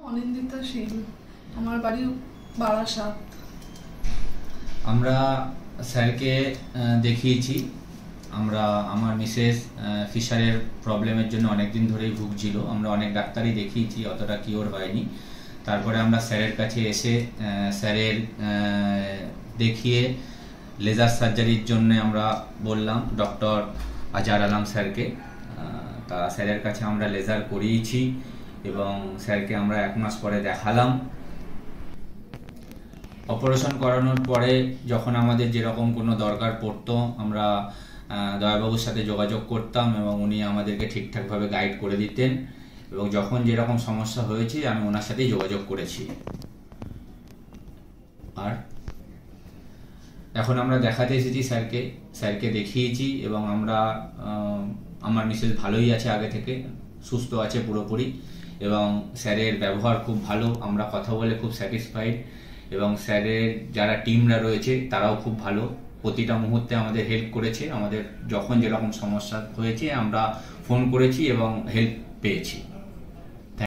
অনিন্দিতা শীল, আমার বাড়ি বারাসাত। আমরা স্যারকে দেখিয়েছি। আমার মিসেস ফিশারের প্রবলেমের জন্য অনেকদিন ধরেই ভুগছিল। আমরা অনেক ডাক্তারই দেখিয়েছি, অতটা কিওর হয়নি। তারপরে আমরা স্যারের কাছে এসে স্যারের দেখিয়ে লেজার সার্জারির জন্য আমরা বললাম ডক্টর আজহার আলম স্যারকে। তা স্যারের কাছে আমরা লেজার করিয়েছি এবং স্যারকে আমরা 1 মাস পরে দেখালাম। অপারেশন করানোর পরে যখন আমাদের যেরকম কোনো দরকার পড়তো আমরা দয়াবাবুর সাথে যোগাযোগ করতাম এবং উনি আমাদেরকে ঠিকঠাকভাবে গাইড করে দিতেন এবং যখন যেরকম সমস্যা হয়েছে আমি ওনার সাথেই যোগাযোগ করেছি। আর এখন আমরা দেখাতে এসেছি স্যারকে দেখিয়েছি এবং আমার মিসেস ভালোই আছে, আগে থেকে সুস্থ আছে পুরোপুরি এবং স্যারের ব্যবহার খুব ভালো। আমরা কথা বলে খুব স্যাটিসফাইড এবং স্যারের যারা টিমরা রয়েছে তারাও খুব ভালো। প্রতিটা মুহূর্তে আমাদের হেল্প করেছে। আমাদের যখন যেরকম সমস্যা হয়েছে আমরা ফোন করেছি এবং হেল্প পেয়েছি।